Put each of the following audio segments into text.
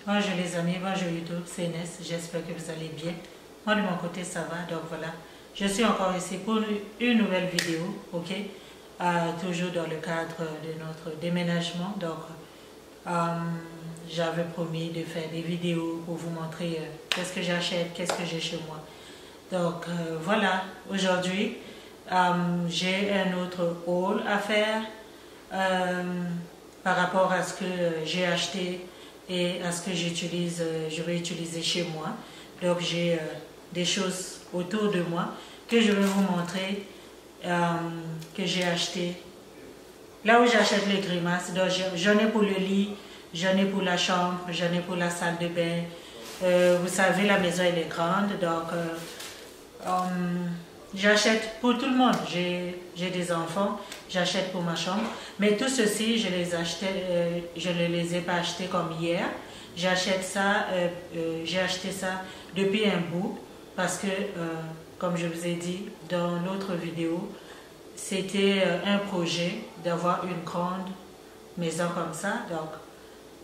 Bonjour les amis, bonjour YouTube, c'est Inès, j'espère que vous allez bien. Moi de mon côté ça va, donc voilà. Je suis encore ici pour une nouvelle vidéo, ok? Toujours dans le cadre de notre déménagement. Donc j'avais promis de faire des vidéos pour vous montrer qu'est-ce que j'achète, qu'est-ce que j'ai chez moi. Donc voilà, aujourd'hui j'ai un autre haul à faire par rapport à ce que j'ai acheté et à ce que j'utilise, je vais utiliser chez moi. Donc j'ai des choses autour de moi que je vais vous montrer, que j'ai acheté. Là où j'achète les grimaces, donc j'en ai pour le lit, j'en ai pour la chambre, j'en ai pour la salle de bain. Vous savez, la maison elle est grande, donc j'achète pour tout le monde. J'ai des enfants, j'achète pour ma chambre. Mais tout ceci, je ne les ai pas achetés comme hier. J'ai acheté ça depuis un bout parce que, comme je vous ai dit dans l'autre vidéo, c'était un projet d'avoir une grande maison comme ça. Donc,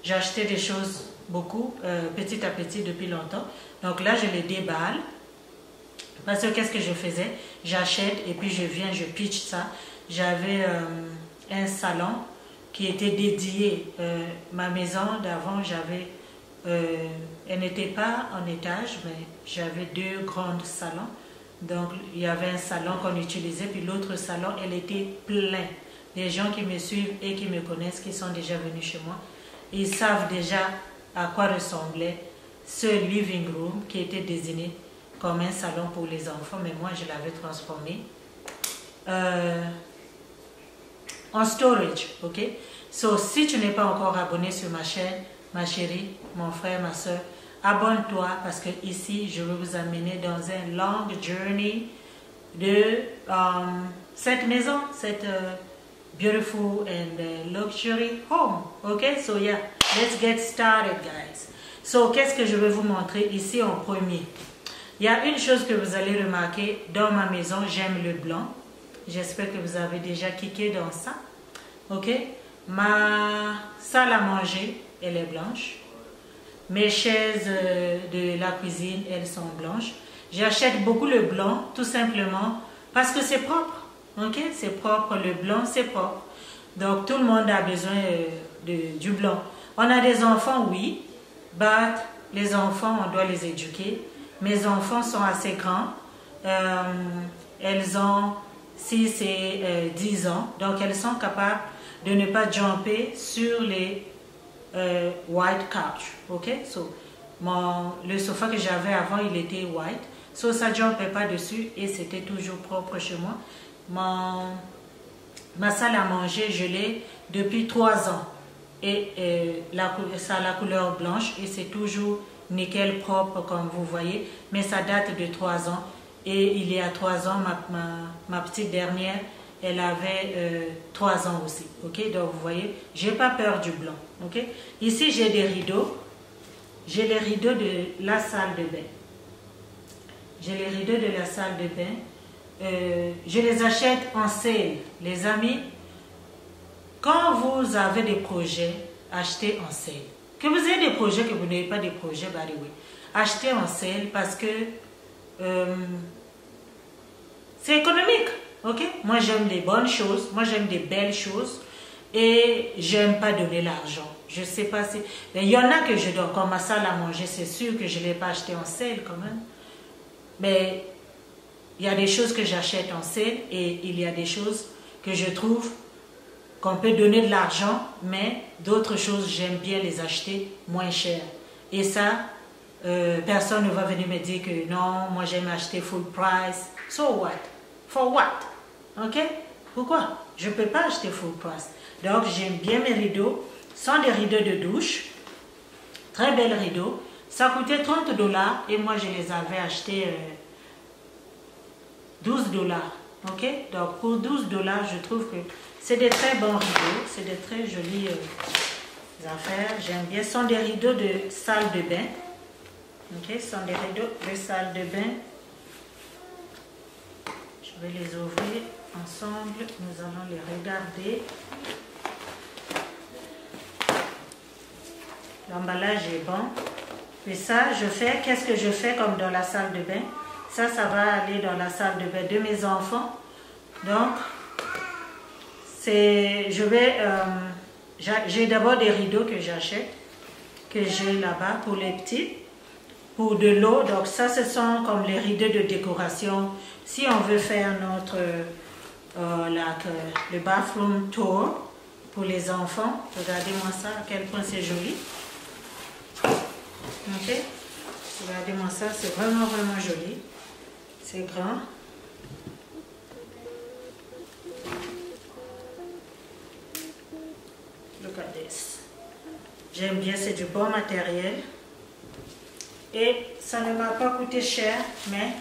j'ai acheté des choses beaucoup, petit à petit depuis longtemps. Donc là, je les déballe. Parce que qu'est-ce que je faisais? J'achète et puis je viens, je pitch ça. J'avais un salon qui était dédié. Ma maison d'avant, elle n'était pas en étage, mais j'avais deux grands salons. Donc il y avait un salon qu'on utilisait, puis l'autre salon, elle était plein. Les gens qui me suivent et qui me connaissent, qui sont déjà venus chez moi, ils savent déjà à quoi ressemblait ce living room qui était désigné comme un salon pour les enfants, mais moi je l'avais transformé en storage, ok? So, si tu n'es pas encore abonné sur ma chaîne, ma chérie, mon frère, ma soeur, abonne-toi parce que ici je vais vous amener dans un long journey de cette maison, cette beautiful and luxury home, ok? So yeah, let's get started guys. So, qu'est-ce que je vais vous montrer ici en premier? Il y a une chose que vous allez remarquer dans ma maison, j'aime le blanc. J'espère que vous avez déjà cliqué dans ça. Ok? Ma salle à manger, elle est blanche. Mes chaises de la cuisine, elles sont blanches. J'achète beaucoup le blanc, tout simplement, parce que c'est propre. Ok? C'est propre, le blanc, c'est propre. Donc, tout le monde a besoin du blanc. On a des enfants, oui. Mais les enfants, on doit les éduquer. Mes enfants sont assez grands. Elles ont 6 et 10 ans. Donc, elles sont capables de ne pas jumper sur les white couch. OK? So, le sofa que j'avais avant, il était white. So, ça ne jumpait pas dessus et c'était toujours propre chez moi. Ma salle à manger, je l'ai depuis 3 ans. Et ça a la couleur blanche et c'est toujours nickel propre comme vous voyez, mais ça date de 3 ans et il y a 3 ans ma petite dernière elle avait 3 ans aussi, ok? Donc vous voyez, j'ai pas peur du blanc, ok? Ici j'ai des rideaux, j'ai les rideaux de la salle de bain, j'ai les rideaux de la salle de bain, je les achète en sale, les amis. Quand vous avez des projets, achetez en sale. Que vous ayez des projets, que vous n'ayez pas des projets, by the way, achetez en sale parce que c'est économique. Ok? Moi, j'aime des bonnes choses. Moi, j'aime des belles choses. Et j'aime pas donner l'argent. Je sais pas si... Mais il y en a que je donne. Comme ma salle à manger, c'est sûr que je ne l'ai pas acheté en sale quand même. Mais il y a des choses que j'achète en sale et il y a des choses que je trouve qu'on peut donner de l'argent, mais d'autres choses, j'aime bien les acheter moins cher. Et ça, personne ne va venir me dire que non, moi j'aime acheter full price. So what? For what? Ok? Pourquoi? Je ne peux pas acheter full price. Donc j'aime bien mes rideaux. Ce sont des rideaux de douche. Très belles rideaux. Ça coûtait 30 $ et moi je les avais achetés 12 $. Ok? Donc pour 12 $, je trouve que c'est des très bons rideaux, c'est des très jolies affaires, j'aime bien. Ce sont des rideaux de salle de bain. Ok, ce sont des rideaux de salle de bain. Je vais les ouvrir ensemble, nous allons les regarder. L'emballage est bon. Et ça, je fais, qu'est-ce que je fais comme dans la salle de bain? Ça va aller dans la salle de bain de mes enfants. Donc, j'ai d'abord des rideaux que j'achète, que j'ai là-bas pour les petits, pour de l'eau. Donc ça, ce sont comme les rideaux de décoration. Si on veut faire notre le bathroom tour pour les enfants, regardez-moi ça, à quel point c'est joli. Ok, regardez-moi ça, c'est vraiment vraiment joli. C'est grand. Look at this. J'aime bien, c'est du bon matériel. Et ça ne m'a pas coûté cher, mais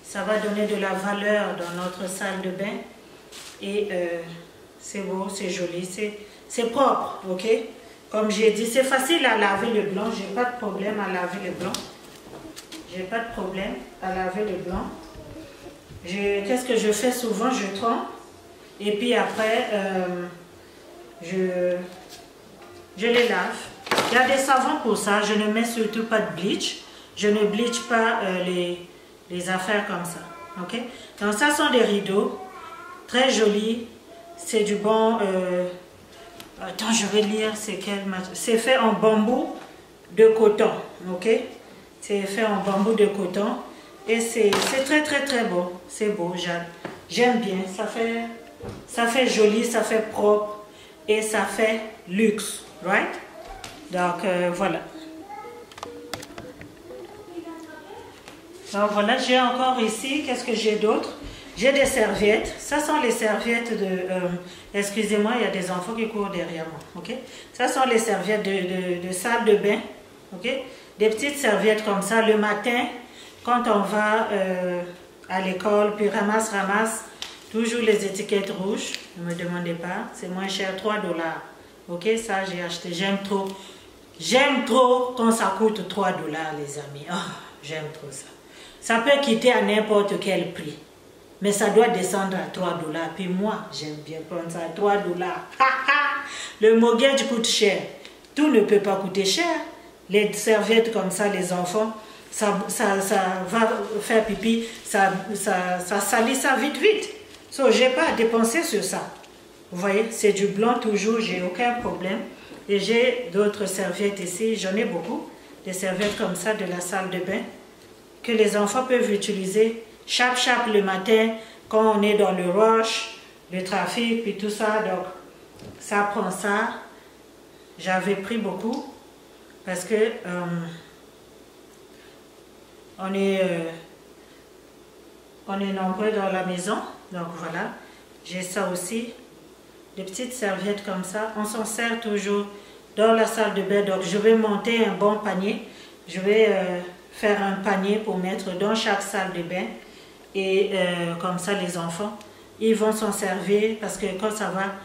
ça va donner de la valeur dans notre salle de bain. Et c'est beau, c'est joli, c'est propre, ok? Comme j'ai dit, c'est facile à laver le blanc. J'ai pas de problème à laver le blanc. J'ai pas de problème à laver le blanc. Qu'est-ce que je fais souvent? Je trempe. Et puis après, je les lave. Il y a des savons pour ça. Je ne mets surtout pas de bleach. Je ne bleach pas les affaires comme ça. Ok? Donc ça sont des rideaux. Très jolis. C'est du bon... attends, je vais lire. C'est fait en bambou de coton. Ok? C'est fait en bambou de coton. Et c'est très très très beau. C'est beau. J'aime bien. Ça fait joli, ça fait propre. Et ça fait luxe. Right? Donc voilà. Donc voilà, j'ai encore ici, qu'est-ce que j'ai d'autre? J'ai des serviettes. Ça sont les serviettes de... excusez-moi, il y a des enfants qui courent derrière moi. Ok? Ça sont les serviettes de salle de bain. Ok? Des petites serviettes comme ça. Le matin, quand on va à l'école, puis ramasse, toujours les étiquettes rouges. Ne me demandez pas. C'est moins cher, 3 $. Ok? Ça, j'ai acheté. J'aime trop. J'aime trop quand ça coûte 3 $, les amis. Oh, j'aime trop ça. Ça peut quitter à n'importe quel prix. Mais ça doit descendre à 3 $. Puis moi, j'aime bien prendre ça à 3 $. Le mortgage coûte cher. Tout ne peut pas coûter cher. Les serviettes comme ça, les enfants, ça va faire pipi, ça salit ça vite. So, j'ai pas à dépenser sur ça. Vous voyez, c'est du blanc toujours, j'ai aucun problème. Et j'ai d'autres serviettes ici, j'en ai beaucoup. Des serviettes comme ça de la salle de bain que les enfants peuvent utiliser chap le matin quand on est dans le rush, le trafic, puis tout ça. Donc, ça prend ça. J'avais pris beaucoup parce que on est nombreux dans la maison. Donc, voilà. J'ai ça aussi. Des petites serviettes comme ça. On s'en sert toujours dans la salle de bain. Donc, je vais monter un bon panier. Je vais faire un panier pour mettre dans chaque salle de bain. Et comme ça, les enfants, ils vont s'en servir parce que quand ça va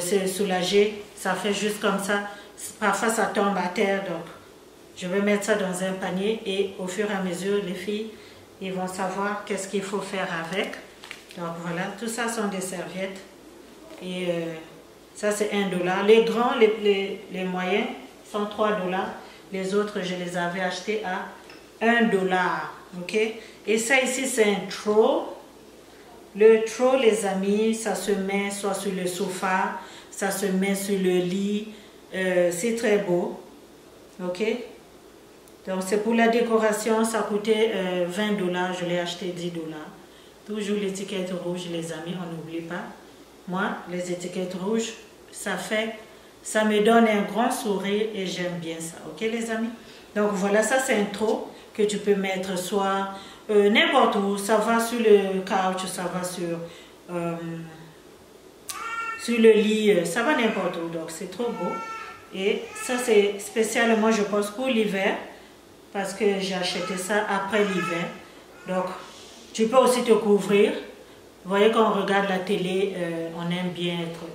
se soulager, ça fait juste comme ça. Parfois, ça tombe à terre. Donc, je vais mettre ça dans un panier et au fur et à mesure, les filles, ils vont savoir qu'est-ce qu'il faut faire avec. Donc, voilà. Tout ça sont des serviettes. Et ça, c'est 1 $. Les grands, les moyens sont 3 $. Les autres, je les avais achetés à 1 $. Ok? Et ça ici, c'est un throw. Le throw, les amis, ça se met soit sur le sofa, ça se met sur le lit. C'est très beau. Ok? Donc, c'est pour la décoration. Ça coûtait 20 $. Je l'ai acheté 10 $. Toujours l'étiquette rouge, les amis, on n'oublie pas. Moi, les étiquettes rouges, ça me donne un grand sourire et j'aime bien ça. Ok, les amis? Donc, voilà, ça, c'est un throw que tu peux mettre soit n'importe où. Ça va sur le couch, ça va sur le lit, ça va n'importe où. Donc, c'est trop beau. Et ça, c'est spécialement, je pense, pour l'hiver, parce que j'ai acheté ça après l'hiver. Donc, tu peux aussi te couvrir. Vous voyez, quand on regarde la télé, on aime bien être,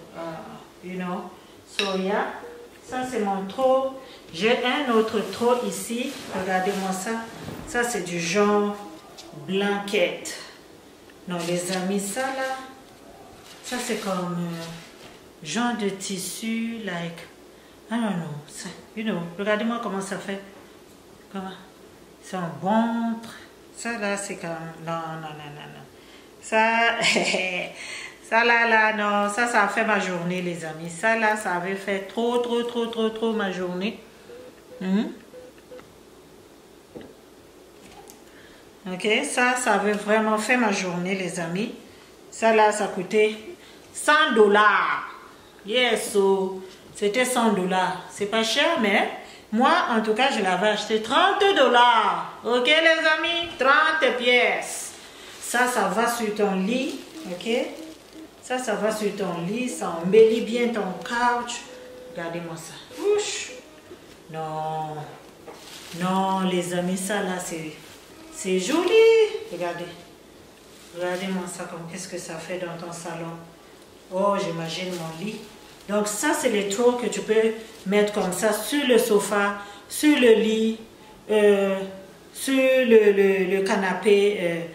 you know. So, yeah. Ça, c'est mon throw. J'ai un autre throw ici. Regardez-moi ça. Ça, c'est du genre blanquette. Non, les amis, ça, là, ça, c'est comme genre de tissu, like, Ah non, non, regardez-moi comment ça fait. Comment? C'est un bon... Ça là, c'est quand même... Non, non, non, non, non. Ça... ça là, non. Ça a fait ma journée, les amis. Ça là, ça avait fait trop ma journée. Ok, ça avait vraiment fait ma journée, les amis. Ça là, ça coûtait $100. Yes, so, c'était $100. C'est pas cher, mais moi, en tout cas, je l'avais acheté $30. Ok, les amis, 30 pièces. Ça va sur ton lit, ok? Ça va sur ton lit, ça embellit bien ton couch. Regardez-moi ça. Ouch. Non, non, les amis, ça là, c'est joli. Regardez. Regardez-moi ça, comme qu'est-ce que ça fait dans ton salon. Oh, j'imagine mon lit. Donc ça, c'est les throws que tu peux mettre comme ça sur le sofa, sur le lit, sur le canapé,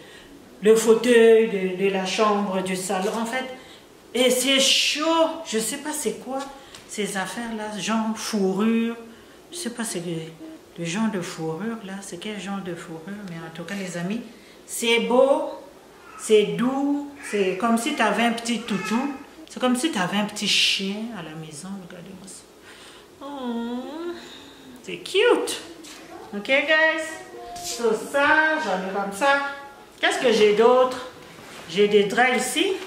le fauteuil de la chambre, du salon. En fait, et c'est chaud. Je ne sais pas c'est quoi ces affaires-là, genre fourrure. Je ne sais pas c'est le genre de fourrure là. C'est quel genre de fourrure? Mais en tout cas, les amis, c'est beau, c'est doux. C'est comme si tu avais un petit toutou. C'est comme si tu avais un petit chien à la maison. Regardez-moi ça. Oh, c'est cute. Ok, guys? So, ça, j'en ai comme ça. Qu'est-ce que j'ai d'autre? J'ai des draps ici.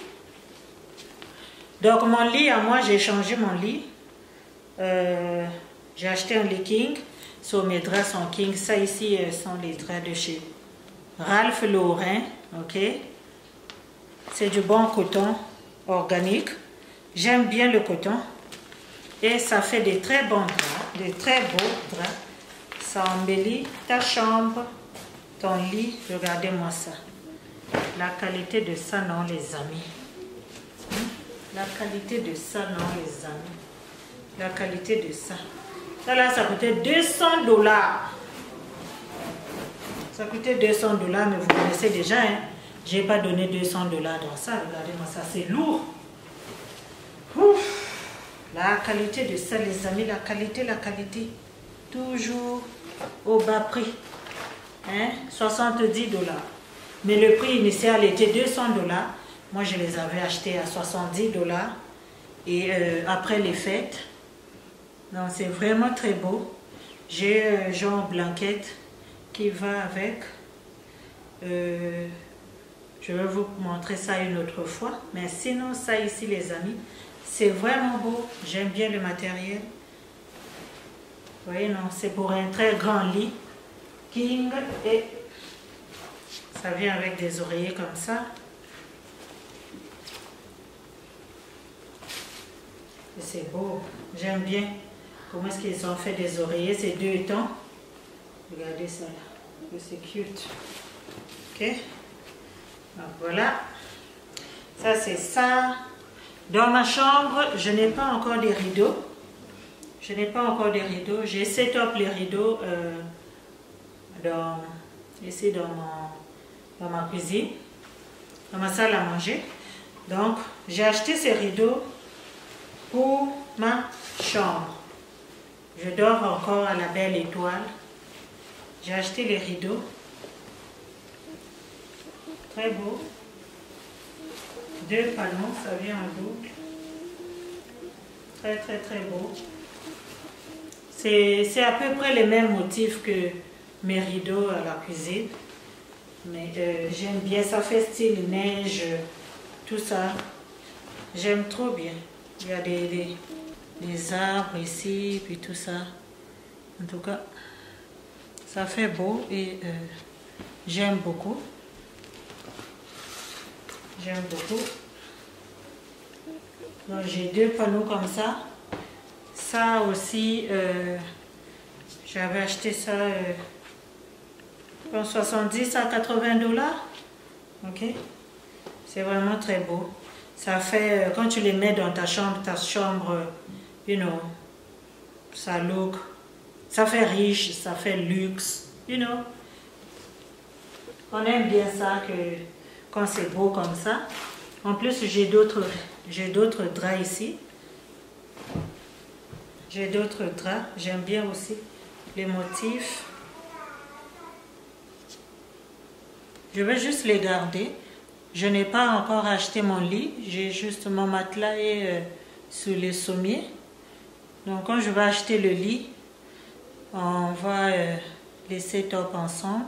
Donc, mon lit, à moi, j'ai changé mon lit. J'ai acheté un lit king. So, mes draps sont king. Ça, ici, sont les draps de chez Ralph Lauren. Ok? C'est du bon coton organique. J'aime bien le coton. Et ça fait des très bons draps. Des très beaux draps. Ça embellit ta chambre, ton lit. Regardez-moi ça. La qualité de ça, non, les amis. La qualité de ça, non, les amis. La qualité de ça. Ça, là, ça coûtait $200. Ça coûtait $200, mais vous connaissez déjà, hein. Je n'ai pas donné $200 dans ça. Regardez-moi ça, c'est lourd. Ouf. La qualité de ça, les amis, la qualité. Toujours au bas prix. Hein? $70. Mais le prix initial était $200. Moi, je les avais achetés à $70. Et après les fêtes. Donc, c'est vraiment très beau. J'ai genre blanquette qui va avec. Je vais vous montrer ça une autre fois. Mais sinon, ça ici, les amis, c'est vraiment beau. J'aime bien le matériel. Vous voyez, non, c'est pour un très grand lit. King. Et ça vient avec des oreillers comme ça. Et c'est beau. J'aime bien. Comment est-ce qu'ils ont fait des oreillers? C'est 2 tons. Regardez ça là. C'est cute. Ok. Donc voilà. Ça c'est ça. Dans ma chambre, je n'ai pas encore des rideaux. J'ai set up les rideaux ici dans ma cuisine, dans ma salle à manger. Donc, j'ai acheté ces rideaux pour ma chambre. Je dors encore à la belle étoile. J'ai acheté les rideaux. Très beau. 2 panneaux, ça vient en double. Très beau. C'est à peu près les mêmes motifs que mes rideaux à la cuisine. Mais j'aime bien, ça fait style neige, tout ça. J'aime trop bien. Il y a des arbres ici, puis tout ça. En tout cas, ça fait beau et j'aime beaucoup. Donc j'ai 2 panneaux comme ça. Ça aussi, j'avais acheté ça pour 70 à $80. Ok, c'est vraiment très beau. Ça fait, quand tu les mets dans ta chambre, you know, ça look, ça fait riche, ça fait luxe, you know. On aime bien ça quand c'est beau comme ça. En plus, j'ai d'autres draps ici. J'ai d'autres draps. J'aime bien aussi les motifs. Je vais juste les garder. Je n'ai pas encore acheté mon lit. J'ai juste mon matelas et sous les sommiers. Donc quand je vais acheter le lit, on va laisser top ensemble.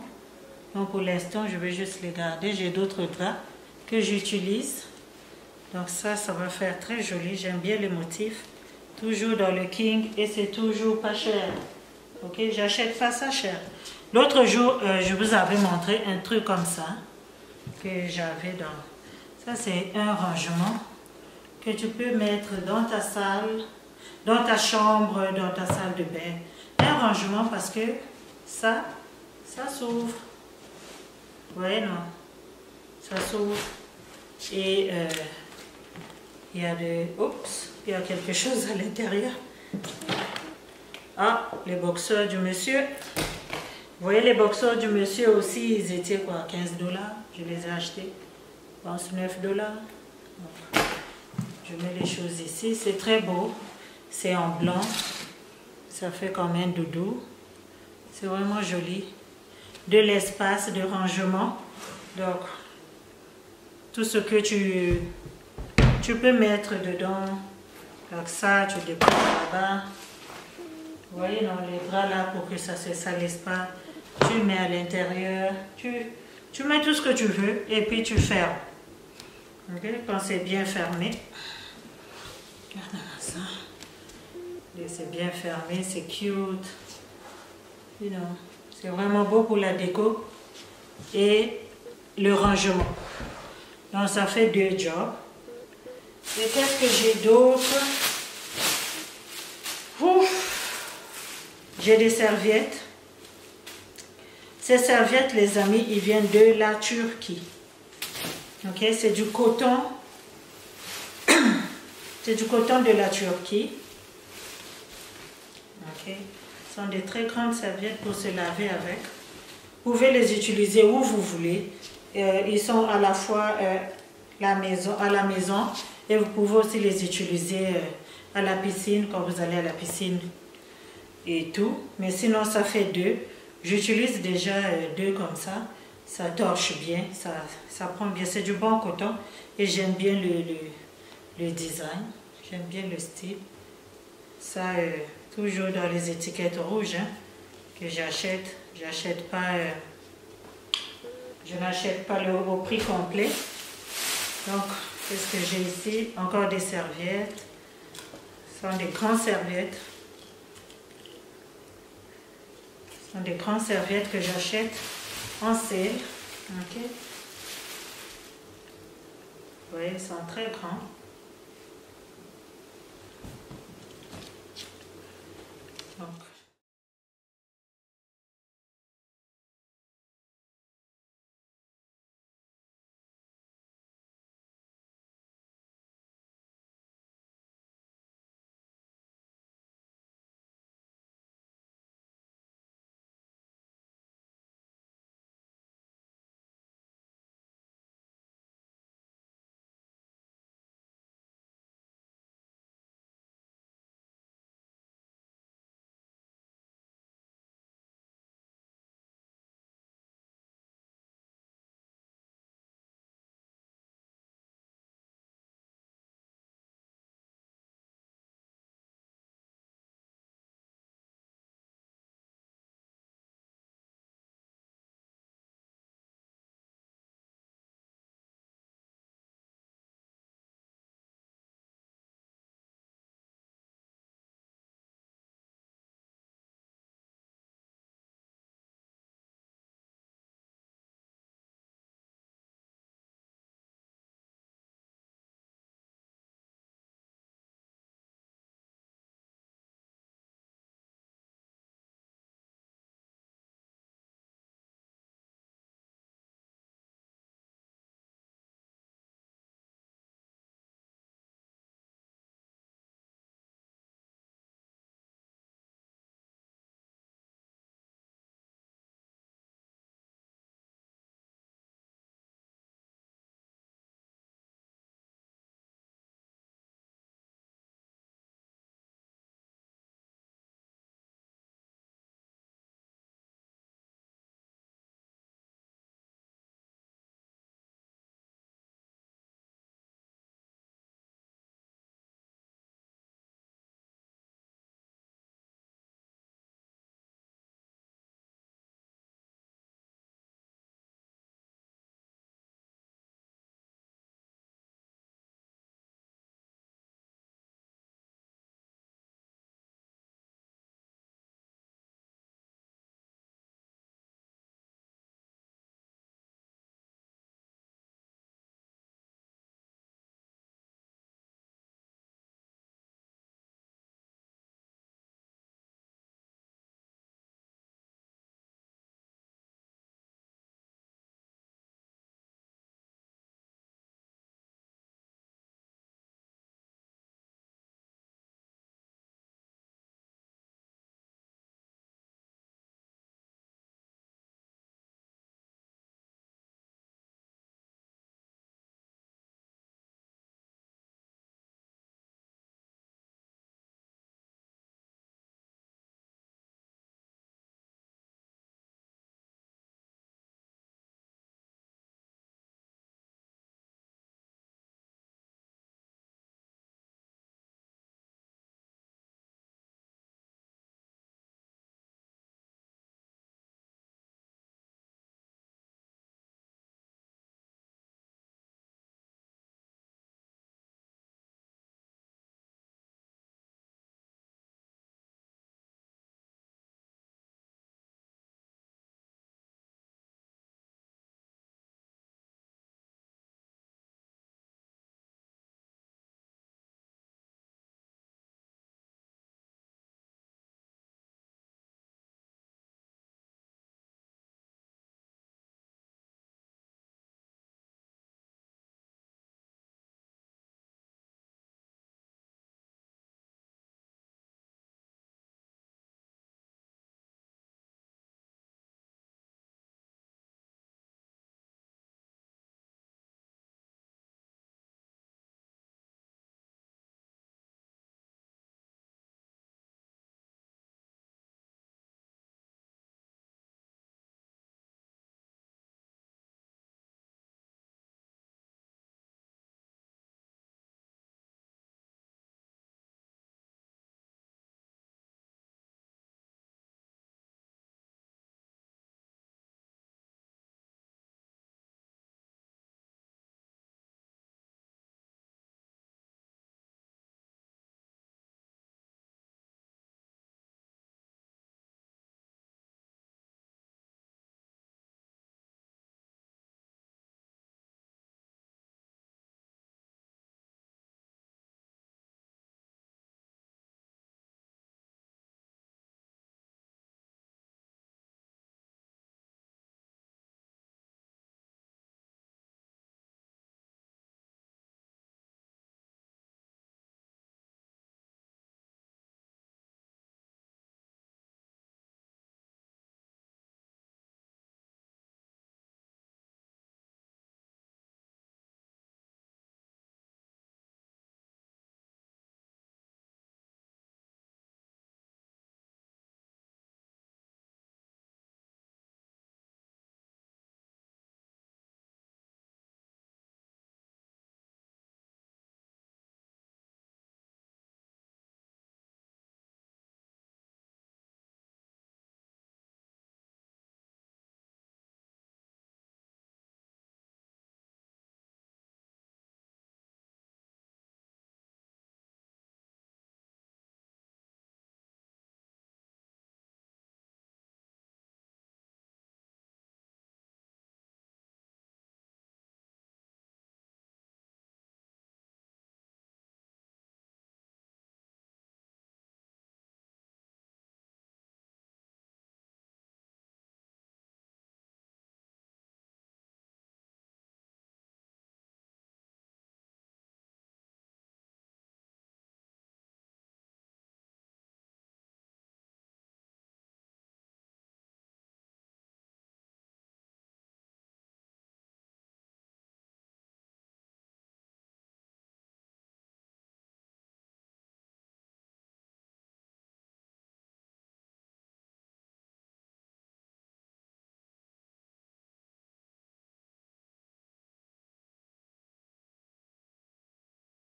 Donc pour l'instant, je vais juste les garder. J'ai d'autres draps que j'utilise. Donc ça va faire très joli. J'aime bien les motifs. Toujours dans le King et c'est toujours pas cher. Ok, j'achète pas ça cher. L'autre jour, je vous avais montré un truc comme ça que j'avais dans... Ça, c'est un rangement que tu peux mettre dans ta salle, dans ta chambre, dans ta salle de bain. Un rangement parce que ça s'ouvre. Vous voyez, non? Ça s'ouvre. Et il y a de... Oups, il y a quelque chose à l'intérieur. Ah, les boxeurs du monsieur. Vous voyez, les boxeurs du monsieur aussi, ils étaient quoi, 15 $. Je les ai achetés. Je pense 9 $. Donc, je mets les choses ici. C'est très beau. C'est en blanc. Ça fait comme un doudou. C'est vraiment joli. De l'espace de rangement. Donc, tout ce que tu peux mettre dedans. Donc ça, tu déposes là-bas. Vous voyez, dans les draps là, pour que ça ne se salisse pas. Tu mets à l'intérieur. Tu mets tout ce que tu veux et puis tu fermes. Ok, quand c'est bien fermé. Regardez ça. C'est bien fermé, c'est cute. C'est vraiment beau pour la déco et le rangement. Donc ça fait 2 jobs. Et qu'est-ce que j'ai d'autre? J'ai des serviettes. Ces serviettes, les amis, ils viennent de la Turquie. Ok, c'est du coton. C'est du coton de la Turquie. Ok, ce sont des très grandes serviettes pour se laver avec. Vous pouvez les utiliser où vous voulez. Ils sont à la fois à la maison et vous pouvez aussi les utiliser à la piscine quand vous allez à la piscine et tout. Mais sinon, ça fait 2. J'utilise déjà 2 comme ça. Ça torche bien, ça prend bien. C'est du bon coton et j'aime bien le design. J'aime bien le style. Ça, toujours dans les étiquettes rouges hein, que j'achète. J'achète pas... je n'achète pas au prix complet. Donc, qu'est-ce que j'ai ici? Encore des serviettes. Ce sont des grandes serviettes. Ce sont des grandes serviettes que j'achète en sale. Ok. Vous voyez, ils sont très grands.